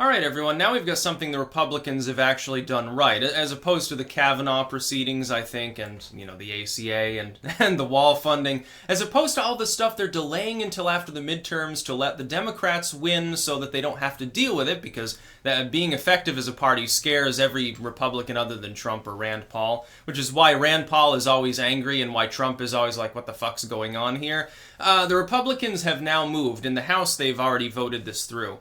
All right, everyone, now we've got something the Republicans have actually done right, as opposed to the Kavanaugh proceedings, I think, and, the ACA and the wall funding, as opposed to all the stuff they're delaying until after the midterms to let the Democrats win so that they don't have to deal with it, because that being effective as a party scares every Republican other than Trump or Rand Paul, which is why Rand Paul is always angry and why Trump is always like, what the fuck's going on here? The Republicans have now moved. In the House, they've already voted this through.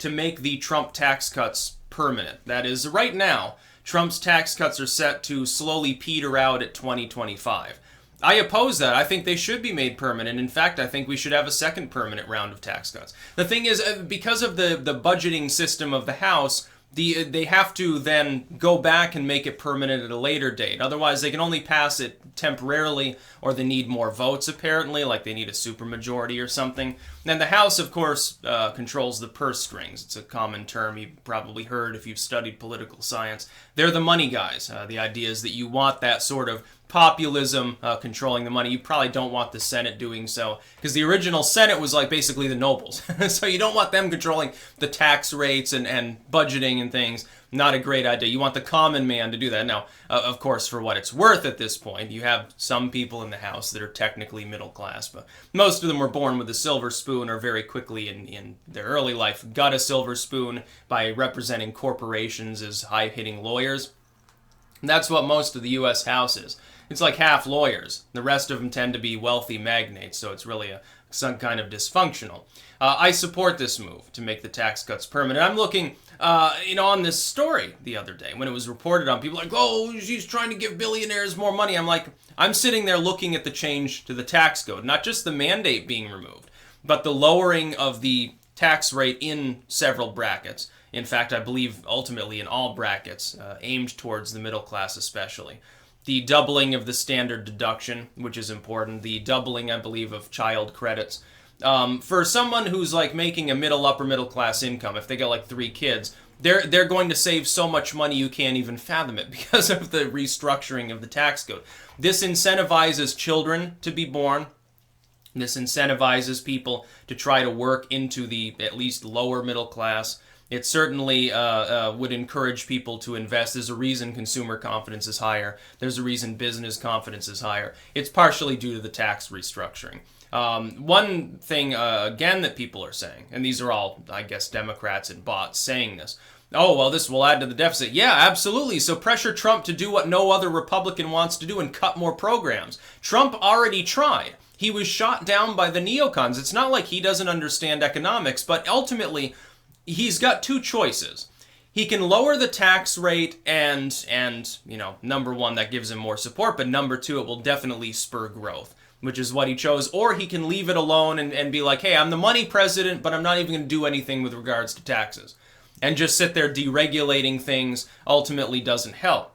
To make the Trump tax cuts permanent. That is, right now, Trump's tax cuts are set to slowly peter out at 2025. I oppose that. I think they should be made permanent. In fact, I think we should have a second permanent round of tax cuts. The thing is, because of the budgeting system of the House, they have to then go back and make it permanent at a later date. Otherwise, they can only pass it temporarily, or they need more votes, apparently, like they need a supermajority or something. And the House, of course, controls the purse strings. It's a common term you've probably heard if you've studied political science. They're the money guys. The idea is that you want that sort of populism controlling the money. You probably don't want the Senate doing so, because the original Senate was like basically the nobles. So you don't want them controlling the tax rates and budgeting and things. Not a great idea. You want the common man to do that. Now, of course, for what it's worth at this point, you have some people in the House that are technically middle class, but most of them were born with a silver spoon or very quickly in their early life got a silver spoon by representing corporations as high-hitting lawyers. That's what most of the U.S. House is. It's like half lawyers. The rest of them tend to be wealthy magnates, so it's really some kind of dysfunctional. I support this move to make the tax cuts permanent. I'm looking, on this story the other day when it was reported on. People like, oh, she's trying to give billionaires more money. I'm sitting there looking at the change to the tax code, not just the mandate being removed, but the lowering of the tax rate in several brackets. In fact, I believe ultimately in all brackets, aimed towards the middle class especially. The doubling of the standard deduction, which is important. The doubling, I believe, of child credits. For someone who's like making a upper middle class income, if they get like 3 kids, they're going to save so much money you can't even fathom it because of the restructuring of the tax code. This incentivizes children to be born. This incentivizes people to try to work into the at least lower middle class. It certainly would encourage people to invest. There's a reason consumer confidence is higher. There's a reason business confidence is higher. It's partially due to the tax restructuring. One thing, again, that people are saying, and these are all, I guess, Democrats and bots saying this, oh, well, this will add to the deficit. Yeah, absolutely. So pressure Trump to do what no other Republican wants to do and cut more programs. Trump already tried. He was shot down by the neocons. It's not like he doesn't understand economics, but ultimately, he's got 2 choices. He can lower the tax rate and number one, that gives him more support, but number 2, it will definitely spur growth, which is what he chose. Or he can leave it alone and be like, hey, I'm the money president, but I'm not even going to do anything with regards to taxes. And just sit there deregulating things ultimately doesn't help.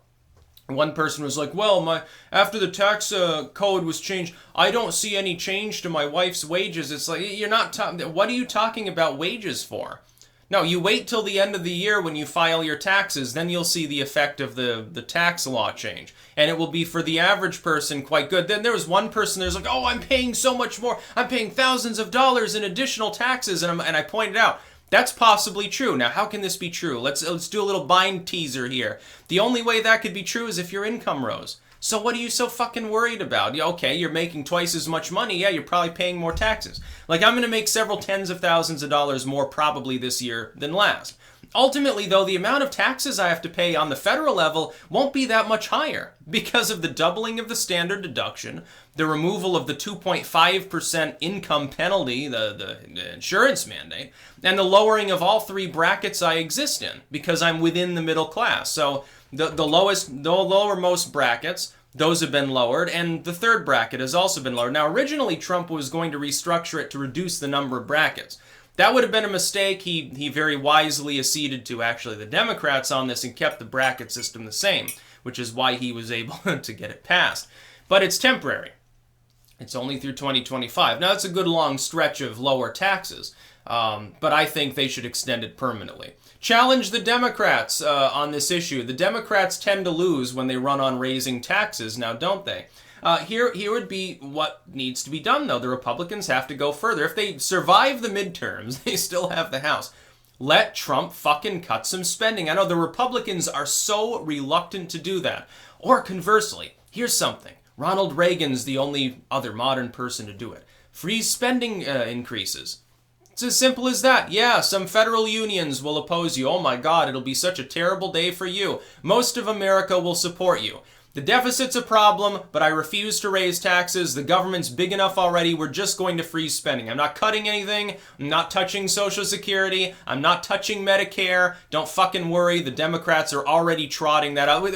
One person was like, well, after the tax code was changed, I don't see any change to my wife's wages. It's like, you're not what are you talking about wages for? No, you wait till the end of the year when you file your taxes, then you'll see the effect of the tax law change. And it will be, for the average person, quite good. Then there was one person there's like, oh, I'm paying so much more. I'm paying thousands of dollars in additional taxes. And I pointed out, that's possibly true. Now, how can this be true? Let's do a little bind teaser here. The only way that could be true is if your income rose. So what are you so fucking worried about? Yeah, okay, you're making twice as much money. Yeah, you're probably paying more taxes. Like, I'm going to make several tens of thousands of dollars more probably this year than last. Ultimately, though, the amount of taxes I have to pay on the federal level won't be that much higher because of the doubling of the standard deduction, the removal of the 2.5% income penalty, the insurance mandate, and the lowering of all 3 brackets I exist in because I'm within the middle class. So the lowermost brackets, those have been lowered, and the 3rd bracket has also been lowered. Now, originally, Trump was going to restructure it to reduce the number of brackets. That would have been a mistake. He very wisely acceded to actually the Democrats on this and kept the bracket system the same, which is why he was able to get it passed. But it's temporary. It's only through 2025. Now, it's a good long stretch of lower taxes, but I think they should extend it permanently. Challenge the Democrats on this issue. The Democrats tend to lose when they run on raising taxes now, don't they? Here would be what needs to be done, though. The Republicans have to go further. If they survive the midterms, they still have the House. Let Trump fucking cut some spending. I know the Republicans are so reluctant to do that. Or conversely, here's something. Ronald Reagan's the only other modern person to do it. Freeze spending increases. It's as simple as that. Yeah, some federal unions will oppose you. Oh my God, it'll be such a terrible day for you. Most of America will support you. The deficit's a problem, but I refuse to raise taxes. The government's big enough already. We're just going to freeze spending. I'm not cutting anything. I'm not touching Social Security. I'm not touching Medicare. Don't fucking worry. The Democrats are already trotting that out.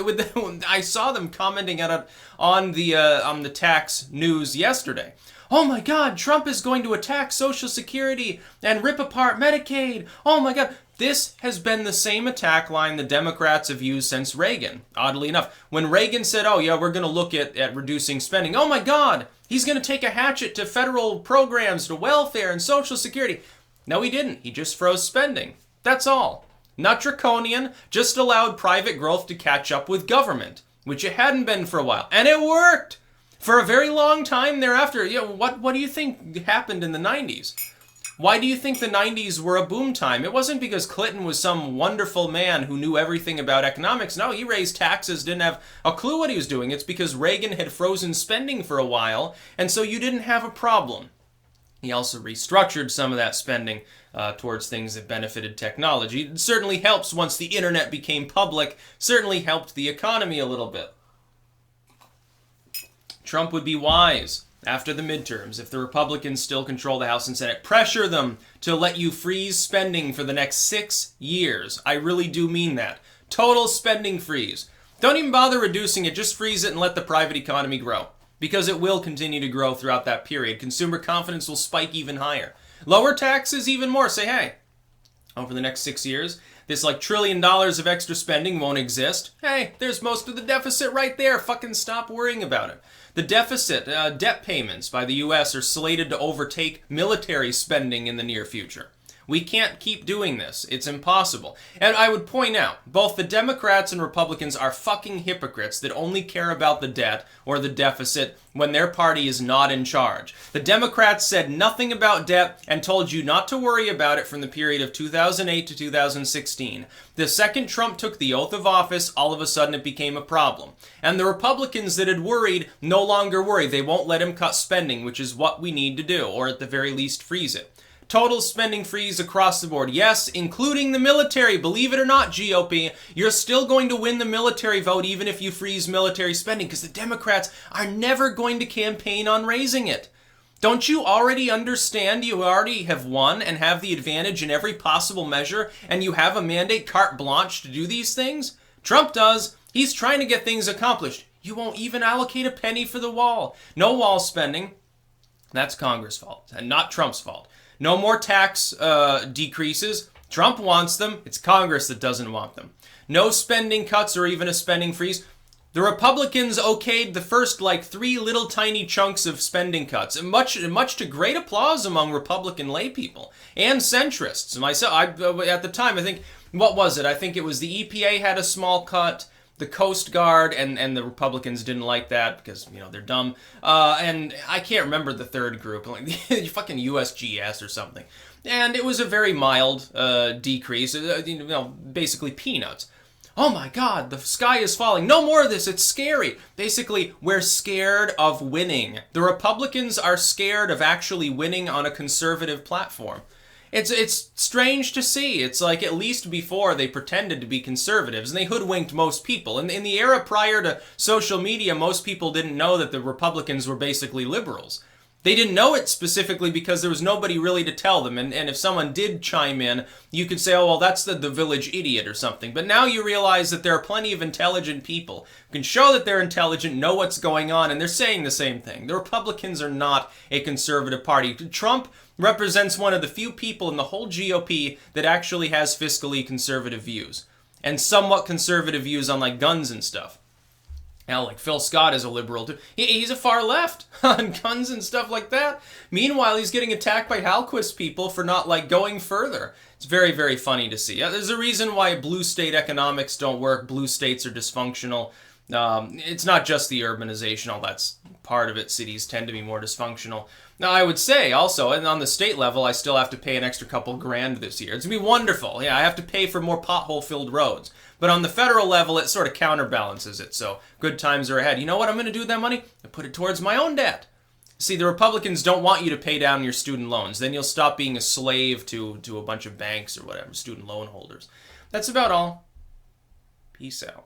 I saw them commenting on the tax news yesterday. Oh my God, Trump is going to attack Social Security and rip apart Medicaid. Oh my God. This has been the same attack line the Democrats have used since Reagan, oddly enough. When Reagan said, oh yeah, we're going to look at reducing spending. Oh my God, he's going to take a hatchet to federal programs, to welfare and Social Security. No, he didn't. He just froze spending. That's all. Not draconian, just allowed private growth to catch up with government, which it hadn't been for a while. And it worked for a very long time thereafter. You know, what do you think happened in the 90s? Why do you think the 90s were a boom time? It wasn't because Clinton was some wonderful man who knew everything about economics. No, he raised taxes, didn't have a clue what he was doing. It's because Reagan had frozen spending for a while, and so you didn't have a problem. He also restructured some of that spending towards things that benefited technology. It certainly helps once the internet became public, certainly helped the economy a little bit. Trump would be wise after the midterms, if the Republicans still control the House and Senate, pressure them to let you freeze spending for the next 6 years. I really do mean that. Total spending freeze. Don't even bother reducing it, just freeze it and let the private economy grow. Because it will continue to grow throughout that period. Consumer confidence will spike even higher. Lower taxes even more. Say, hey, over the next 6 years, this like $1 trillion of extra spending won't exist. Hey, there's most of the deficit right there. Fucking stop worrying about it. The deficit, debt payments by the U.S. are slated to overtake military spending in the near future. We can't keep doing this. It's impossible. And I would point out, both the Democrats and Republicans are fucking hypocrites that only care about the debt or the deficit when their party is not in charge. The Democrats said nothing about debt and told you not to worry about it from the period of 2008 to 2016. The second Trump took the oath of office, all of a sudden it became a problem. And the Republicans that had worried no longer worry. They won't let him cut spending, which is what we need to do, or at the very least freeze it. Total spending freeze across the board. Yes, including the military. Believe it or not, GOP, you're still going to win the military vote even if you freeze military spending because the Democrats are never going to campaign on raising it. Don't you already understand you already have won and have the advantage in every possible measure and you have a mandate carte blanche to do these things? Trump does. He's trying to get things accomplished. You won't even allocate a penny for the wall. No wall spending. That's Congress' fault and not Trump's fault. No more tax decreases. Trump wants them. It's Congress that doesn't want them. No spending cuts or even a spending freeze. The Republicans okayed the first 3 little tiny chunks of spending cuts, much to great applause among Republican laypeople and centrists. Myself, at the time, I think, what was it? I think it was the EPA had a small cut. The Coast Guard and the Republicans didn't like that because, they're dumb. And I can't remember the third group, like fucking USGS or something. And it was a very mild decrease, basically peanuts. Oh my God, the sky is falling. No more of this, it's scary. Basically, we're scared of winning. The Republicans are scared of actually winning on a conservative platform. It's strange to see. It's like at least before they pretended to be conservatives and they hoodwinked most people. In the era prior to social media, most people didn't know that the Republicans were basically liberals. They didn't know it specifically because there was nobody really to tell them. And if someone did chime in, you could say, oh, well, that's the village idiot or something. But now you realize that there are plenty of intelligent people who can show that they're intelligent, know what's going on, and they're saying the same thing. The Republicans are not a conservative party. Trump represents one of the few people in the whole GOP that actually has fiscally conservative views. And somewhat conservative views on guns and stuff. Now, Phil Scott is a liberal too. He's a far left on guns and stuff like that. Meanwhile, he's getting attacked by Halquist people for not going further. It's very, very funny to see. There's a reason why blue state economics don't work. Blue states are dysfunctional. It's not just the urbanization, all that's part of it. Cities tend to be more dysfunctional. Now, I would say also, and on the state level, I still have to pay an extra couple grand this year. It's going to be wonderful. Yeah, I have to pay for more pothole-filled roads. But on the federal level, it sort of counterbalances it, so good times are ahead. You know what I'm going to do with that money? I put it towards my own debt. See, the Republicans don't want you to pay down your student loans. Then you'll stop being a slave to a bunch of banks or whatever, student loan holders. That's about all. Peace out.